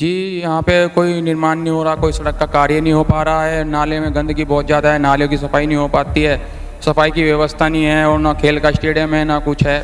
जी, यहाँ पे कोई निर्माण नहीं हो रहा, कोई सड़क का कार्य नहीं हो पा रहा है। नाले में गंदगी बहुत ज़्यादा है, नालियों की सफाई नहीं हो पाती है, सफाई की व्यवस्था नहीं है, और ना खेल का स्टेडियम है ना कुछ है।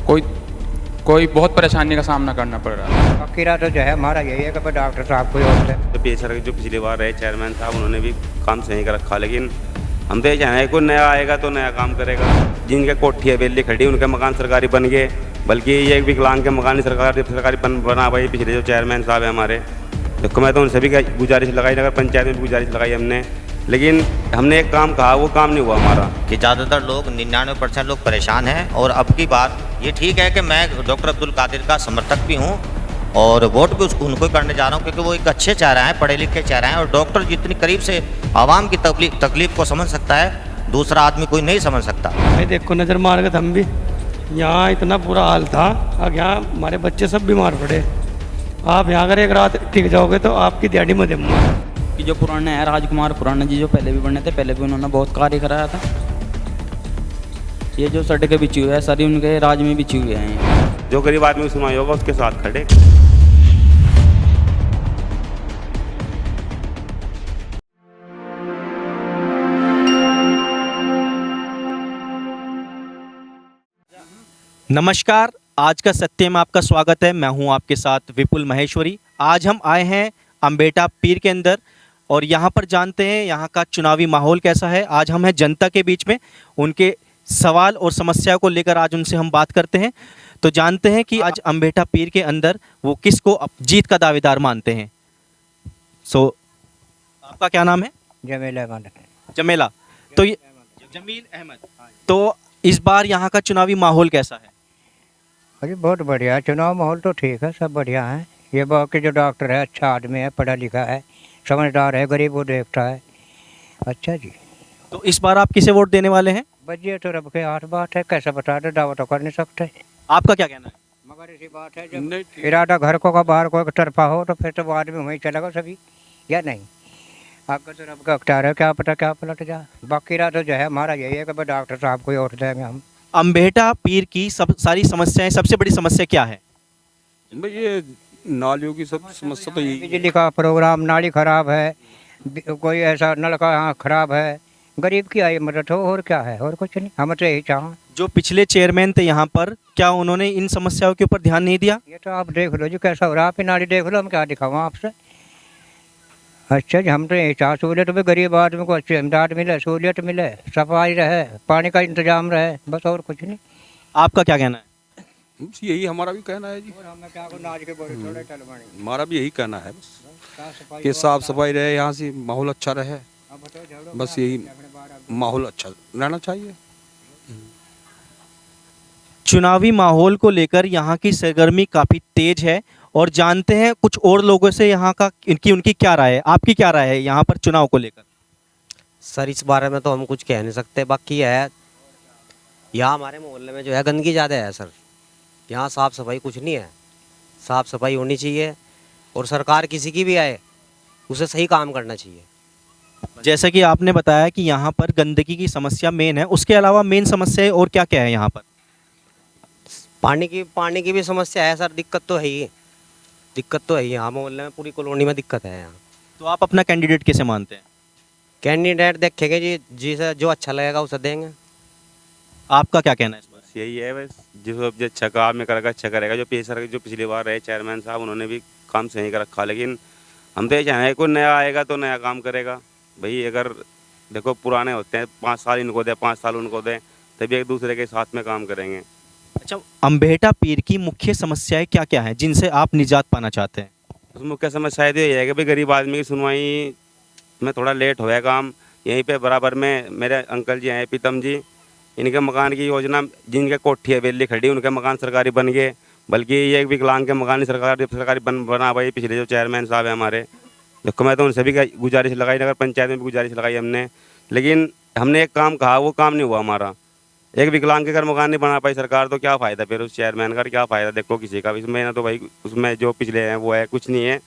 कोई कोई बहुत परेशानी का सामना करना पड़ रहा है। बाकी तो जो है हमारा यही है कि डॉक्टर साहब कोई और तो पेशर जो पिछली बार रहे चेयरमैन साहब, उन्होंने भी काम सही कर रखा, लेकिन हम तो ये चाहें कोई नया आएगा तो नया काम करेगा। जिनके कोठी हवेली खड़ी उनके मकान सरकारी बन गए, बल्कि ये विकलांग के मकान सरकारी बना भाई पिछले जो चेयरमैन साहब है हमारे। तो मैं तो उनसे भी गुजारिश लगाई, नगर पंचायत में भी गुजारिश लगाई हमने, लेकिन हमने एक काम कहा वो काम नहीं हुआ हमारा। कि ज़्यादातर लोग 99% लोग परेशान हैं। और अब की बार ये ठीक है कि मैं डॉक्टर अब्दुल कादिर का समर्थक भी हूँ और वोट भी उनको ही करने जा रहा हूँ, क्योंकि वो एक अच्छे चेहरा हैं, पढ़े लिखे चेहरा हैं। और डॉक्टर जितनी करीब से आवाम की तकलीफ को समझ सकता है, दूसरा आदमी कोई नहीं समझ सकता। भाई देखो, नज़र मार के हम भी यहाँ इतना बुरा हाल था, अब यहाँ हमारे बच्चे सब बीमार पड़े। आप यहाँ अगर एक रात टिक जाओगे तो आपकी दिहाड़ी में देंगे। कि जो पुराने हैं राजकुमार खुराना जी, जो पहले भी बने थे, पहले भी उन्होंने बहुत कार्य कराया था। ये जो सड़कें बिछी हुई है सारी उनके राज में बिछी हुई हैं। जो गरीब आदमी की सुनवाई होगा उसके साथ खड़े। नमस्कार, आज का सत्य में आपका स्वागत है। मैं हूं आपके साथ विपुल महेश्वरी। आज हम आए हैं अम्बेटा पीर के अंदर और यहां पर जानते हैं यहां का चुनावी माहौल कैसा है। आज हम हैं जनता के बीच में, उनके सवाल और समस्या को लेकर आज उनसे हम बात करते हैं। तो जानते हैं कि आज अम्बेटा पीर के अंदर वो किसको जीत का दावेदार मानते हैं। आपका क्या नाम है? जमील अहमद। जमेला। तो ये जमील अहमद। तो इस बार यहाँ का चुनावी माहौल कैसा है? अरे बहुत बढ़िया है, चुनाव माहौल तो ठीक है, सब बढ़िया है। ये बाकी जो डॉक्टर है अच्छा आदमी है, पढ़ा लिखा है, समझदार है, गरीब को देखता है। अच्छा जी। तो इस बार आप किसे वोट देने वाले हैं? बजिए तो रब के हाथ बात है, कैसे बता दे, दावा तो कर नहीं सकते। आपका क्या कहना है? मगर इसी बात है, जब इरादा घर को का बाहर को एक तरफा हो तो फिर तो वो आदमी वहीं चलेगा सभी, या नहीं। आपका तो रब का अख्तियार है, क्या पता क्या पलट जा। बाकी इरादा जो है हमारा यही है कि डॉक्टर साहब को वोट देंगे हम। अम्बेटा पीर की सारी समस्याएं, सबसे बड़ी समस्या क्या है? भाई ये नालियों की सब समस्या तो यही। बिजली का प्रोग्राम, नाली खराब है, कोई ऐसा नल का यहाँ खराब है, गरीब की आई मदद हो, और क्या है, और कुछ नहीं। हम तो यही चाहें। जो पिछले चेयरमैन थे यहाँ पर, क्या उन्होंने इन समस्याओं के ऊपर ध्यान नहीं दिया? ये तो आप देख लो जी कैसा हो रहा है, आप ही नाली देख लो, हम क्या दिखाऊँ आपसे। अच्छा जी, हम तो यही चाह सहूलियत भी गरीब आदमी को अच्छी इमदाद मिले, सहूलियत मिले, सफाई रहे, पानी का इंतजाम रहे, बस और कुछ नहीं। आपका क्या कहना है? यही हमारा भी कहना है जी। हमारा भी यही कहना है बस कि साफ सफाई रहे, यहाँ से माहौल अच्छा रहे, बस यही माहौल अच्छा रहना चाहिए। चुनावी माहौल को लेकर यहाँ की सरगर्मी काफ़ी तेज है और जानते हैं कुछ और लोगों से यहाँ का उनकी क्या राय है। आपकी क्या राय है यहाँ पर चुनाव को लेकर? सर इस बारे में तो हम कुछ कह नहीं सकते। बाकी है यहाँ हमारे मोहल्ले में जो है गंदगी ज़्यादा है सर। यहाँ साफ़ सफाई कुछ नहीं है, साफ़ सफाई होनी चाहिए और सरकार किसी की भी आए उसे सही काम करना चाहिए। जैसा कि आपने बताया कि यहाँ पर गंदगी की समस्या मेन है, उसके अलावा मेन समस्या और क्या क्या है यहाँ पर? पानी की भी समस्या है सर, दिक्कत तो है ही, दिक्कत तो है ही। यहाँ मोहल्ले में पूरी कॉलोनी में दिक्कत है यहाँ। तो आप अपना कैंडिडेट कैसे मानते हैं? कैंडिडेट देखेंगे जी, जिसे जो अच्छा लगेगा उसे देंगे। आपका क्या कहना है इस पर? बस यही है, बस जो अच्छा काम में करेगा अच्छा करेगा। जो पेशर जो पिछली बार रहे चेयरमैन साहब, उन्होंने भी काम सही कर रखा, लेकिन हम तो ये चाहें कोई नया आएगा तो नया काम करेगा। भाई अगर देखो पुराने होते हैं, 5 साल इनको दें 5 साल उनको दें, तभी एक दूसरे के साथ में काम करेंगे। अच्छा, अम्बेटा पीर की मुख्य समस्याएं क्या क्या हैं जिनसे आप निजात पाना चाहते हैं? उस मुख्य समस्या ये है कि भाई गरीब आदमी की सुनवाई में थोड़ा लेट हो है काम। यहीं पे बराबर में मेरे अंकल जी हैं प्रीतम जी, इनके मकान की योजना, जिनके कोठी हवेली खड़ी उनके मकान सरकारी बन गए, बल्कि ये विकलांग के मकान सरकारी बना भाई पिछले जो चेयरमैन साहब है हमारे। देखो मैं तो उनसे भी गुजारिश लगाई, नगर पंचायत में भी गुजारिश लगाई हमने, लेकिन हमने एक काम कहा वो काम नहीं हुआ हमारा। एक विकलांग के घर मकान नहीं बना पाई सरकार, तो क्या फ़ायदा फिर उस चेयरमैन का, क्या फ़ायदा देखो किसी का। इसमें ना तो भाई उसमें जो पिछले हैं वो है, कुछ नहीं है।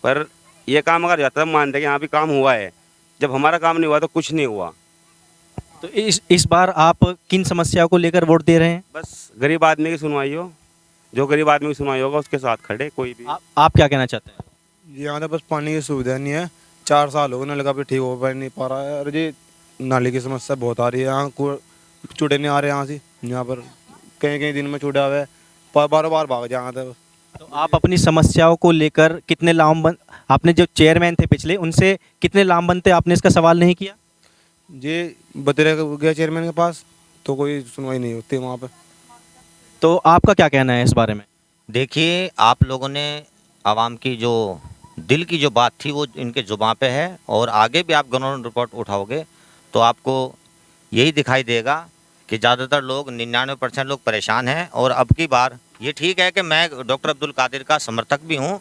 पर ये काम अगर जाता है मानते हैं कि यहाँ भी काम हुआ है, जब हमारा काम नहीं हुआ तो कुछ नहीं हुआ। तो इस बार आप किन समस्याओं को लेकर वोट दे रहे हैं? बस गरीब आदमी की सुनवाई हो, जो गरीब आदमी की सुनवाई होगा उसके साथ खड़े कोई भी। आप क्या कहना चाहते हैं? यहाँ तो बस पानी की सुविधा नहीं है। 4 साल हो गए, नल का भी ठीक हो नहीं पा रहा है। और जी नाली की समस्या बहुत आ रही है। यहाँ चूड़े नहीं आ रहे यहाँ से। यहाँ पर कई कई दिन में चूड़ा हुआ है, बार बार भाग जाए था। तो आप अपनी समस्याओं को लेकर कितने लामबंद, आपने जो चेयरमैन थे पिछले, उनसे कितने लामबंद थे, आपने इसका सवाल नहीं किया? जी बतेरे गया चेयरमैन के पास, तो कोई सुनवाई नहीं होती वहाँ पे। तो आपका क्या कहना है इस बारे में? देखिए, आप लोगों ने आवाम की जो दिल की जो बात थी वो इनके जुबान पे है, और आगे भी आप ग्राउंड रिपोर्ट उठाओगे तो आपको यही दिखाई देगा कि ज़्यादातर लोग 99% लोग परेशान हैं। और अब की बार ये ठीक है कि मैं डॉक्टर अब्दुल कादिर का समर्थक भी हूँ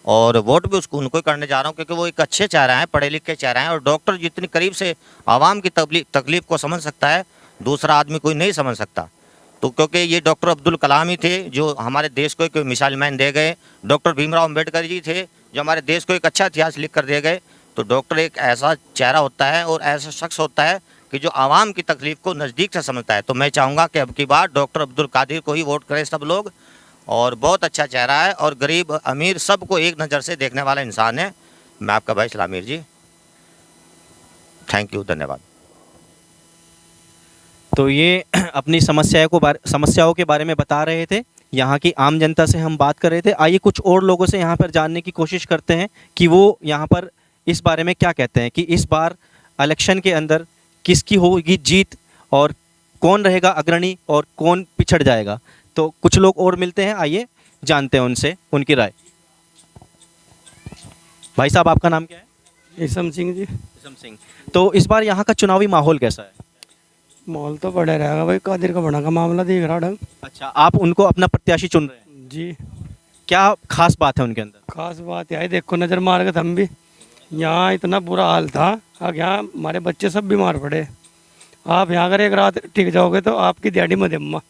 और वोट भी उनको ही करने जा रहा हूँ, क्योंकि वो एक अच्छे चेहरा हैं, पढ़े लिखे चेहरा हैं। और डॉक्टर जितनी करीब से आवाम की तकलीफ को समझ सकता है, दूसरा आदमी कोई नहीं समझ सकता। तो क्योंकि ये डॉक्टर अब्दुल कलाम ही थे जो हमारे देश को एक मिसाल मैन दे गए। डॉक्टर भीमराव अम्बेडकर जी थे जो हमारे देश को एक अच्छा इतिहास लिख कर दे गए। तो डॉक्टर एक ऐसा चेहरा होता है और ऐसा शख्स होता है कि जो आवाम की तकलीफ को नज़दीक से समझता है। तो मैं चाहूँगा कि अब की बार डॉक्टर अब्दुल कादिर को ही वोट करें सब लोग। और बहुत अच्छा चेहरा है और गरीब अमीर सबको एक नज़र से देखने वाला इंसान है। मैं आपका भाई सलामीर जी, थैंक यू, धन्यवाद। तो ये अपनी समस्याओं के बारे में बता रहे थे। यहाँ की आम जनता से हम बात कर रहे थे। आइए कुछ और लोगों से यहाँ पर जानने की कोशिश करते हैं कि वो यहाँ पर इस बारे में क्या कहते हैं कि इस बार इलेक्शन के अंदर किसकी होगी जीत और कौन रहेगा अग्रणी और कौन पिछड़ जाएगा। तो कुछ लोग और मिलते हैं, आइए जानते हैं उनसे उनकी राय। भाई साहब, आपका नाम क्या है? ईसम सिंह जी। ईसम सिंह। तो इस बार यहाँ का चुनावी माहौल कैसा है? माहौल तो बढ़े रहेगा भाई, कादिर का बड़ा का मामला देख रहा ढंग। अच्छा, आप उनको अपना प्रत्याशी चुन रहे हैं? जी। क्या खास बात है उनके अंदर? खास बात यह देखो, नज़र मार के हम भी यहाँ इतना बुरा हाल था, अब यहाँ हमारे बच्चे सब बीमार पड़े। आप यहाँ अगर एक रात टिक जाओगे तो आपकी दिहाड़ी मत अम्मा।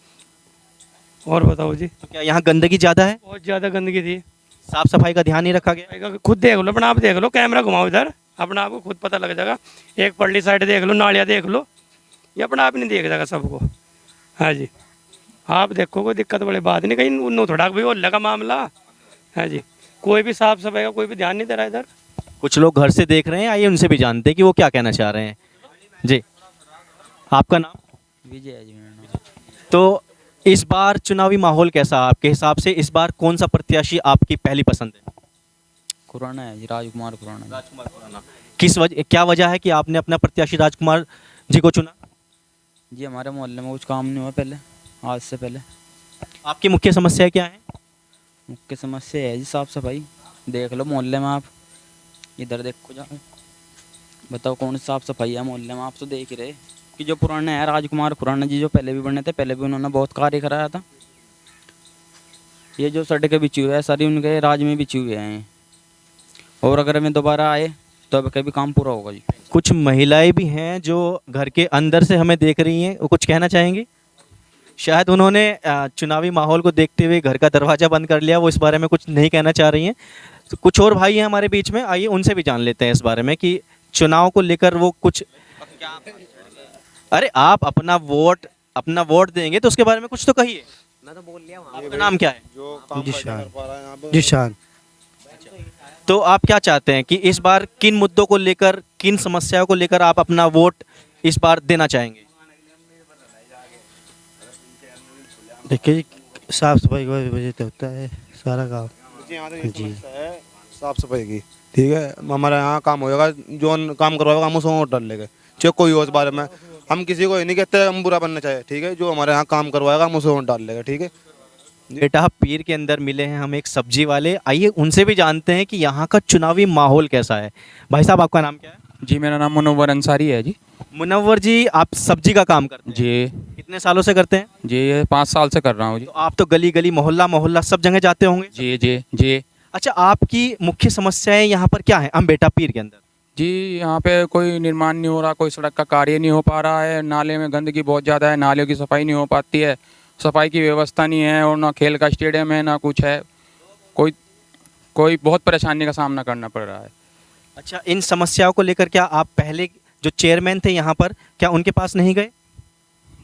और बताओ जी। तो क्या यहाँ गंदगी ज़्यादा है? बहुत ज़्यादा गंदगी थी, साफ सफाई का ध्यान नहीं रखा गया? खुद देख लो, अपना आप देख लो, कैमरा घुमाओ इधर, अपना आपको खुद पता लग जाएगा। एक पल्ली साइड देख लो, नालियाँ देख लो, ये अपना आप नहीं देख जाएगा सबको। हाँ जी, आप देखो, कोई दिक्कत वाली बात नहीं, कहीं उन्होंने थोड़ा भी वो लगा मामला। हाँ जी, कोई भी साफ सफाई का कोई भी ध्यान नहीं दे रहा इधर। कुछ लोग घर से देख रहे हैं, आइए उनसे भी जानते हैं कि वो क्या कहना चाह रहे हैं। जी, आपका नाम? विजय है जी मेरा नाम। तो इस बार चुनावी माहौल कैसा है आपके हिसाब से? इस बार कौन सा प्रत्याशी आपकी पहली पसंद है? खुराना है जी, राजकुमार खुराना। राजकुमार खुराना। क्या वजह है कि आपने अपना प्रत्याशी राजकुमार जी को चुना? जी, हमारे मोहल्ले में कुछ काम नहीं हुआ पहले, आज से पहले। आपकी मुख्य समस्या क्या है? मुख्य समस्या है जी साफ सफाई। देख लो मोहल्ले में, आप इधर देखो जाओ, बताओ कौन सी साफ सफाई है मोहल्ले में? आप तो देख ही रहे कि जो पुराने हैं राजकुमार खुराना जी, जो पहले भी बने थे, पहले भी उन्होंने बहुत कार्य कराया था। ये जो सड़कें बिछी हुई है सारी उनके राज में बिछी हुई हैं, और अगर हमें दोबारा आए तो अब कभी काम पूरा होगा जी। कुछ महिलाएं भी हैं जो घर के अंदर से हमें देख रही हैं, वो कुछ कहना चाहेंगी? शायद उन्होंने चुनावी माहौल को देखते हुए घर का दरवाज़ा बंद कर लिया, वो इस बारे में कुछ नहीं कहना चाह रही हैं। तो कुछ और भाई हैं हमारे बीच में, आइए उनसे भी जान लेते हैं इस बारे में कि चुनाव को लेकर वो कुछ। अरे आप अपना वोट देंगे तो उसके बारे में कुछ तो कहिए। मैं तो बोल लिया। आपका नाम क्या है? जिशान। तो आप क्या चाहते हैं कि इस बार किन मुद्दों को लेकर, किन समस्याओं को लेकर आप अपना वोट इस बार देना चाहेंगे? देखिए, साफ सफाई की वजह से होता है सारा काम जी। साफ सफाई की ठीक है, हमारे यहाँ काम होएगा, जो काम करवाएगा हम उसको डाल लेंगे, चाहे कोई हो। इस बारे में हम किसी को ये नहीं कहते हम बुरा बनना चाहिए, ठीक है। जो हमारे यहाँ काम करवाएगा हम उसको डाल लेंगे, ठीक है। बेटा, पीर के अंदर मिले हैं हम एक सब्जी वाले, आइए उनसे भी जानते हैं कि यहाँ का चुनावी माहौल कैसा है। भाई साहब, आपका नाम क्या है? जी, मेरा नाम मुनव्वर अंसारी है जी। मुनव्वर जी, आप सब्जी का काम करते हैं? जी। कितने सालों से करते हैं? जी, 5 साल से कर रहा हूँ जी। तो आप तो गली गली, मोहल्ला मोहल्ला सब जगह जाते होंगे? जी जी जी। अच्छा, आपकी मुख्य समस्याएं यहाँ पर क्या है अम्बेटा पीर के अंदर? जी, यहाँ पे कोई निर्माण नहीं हो रहा, कोई सड़क का कार्य नहीं हो पा रहा है, नाले में गंदगी बहुत ज़्यादा है, नालियों की सफाई नहीं हो पाती है, सफाई की व्यवस्था नहीं है, और ना खेल का स्टेडियम है ना कुछ है। कोई बहुत परेशानी का सामना करना पड़ रहा है। अच्छा, इन समस्याओं को लेकर क्या आप पहले जो चेयरमैन थे यहाँ पर, क्या उनके पास नहीं गए?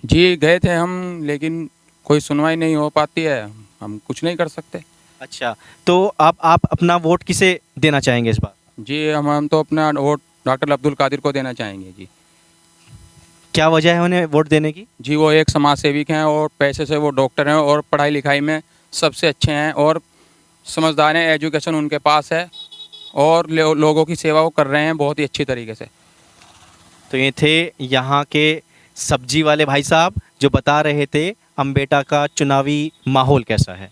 जी, गए थे हम, लेकिन कोई सुनवाई नहीं हो पाती है, हम कुछ नहीं कर सकते। अच्छा, तो आप अपना वोट किसे देना चाहेंगे इस बार? जी हम तो अपना वोट डॉक्टर अब्दुल कादिर को देना चाहेंगे जी। क्या वजह है उन्हें वोट देने की? जी वो एक समाज सेविक हैं और पैसे से वो डॉक्टर हैं और पढ़ाई लिखाई में सबसे अच्छे हैं और समझदार हैं, एजुकेशन उनके पास है और लोगों की सेवा वो कर रहे हैं बहुत ही अच्छी तरीके से। तो ये थे यहाँ के सब्जी वाले भाई साहब जो बता रहे थे अम्बेटा का चुनावी माहौल कैसा है।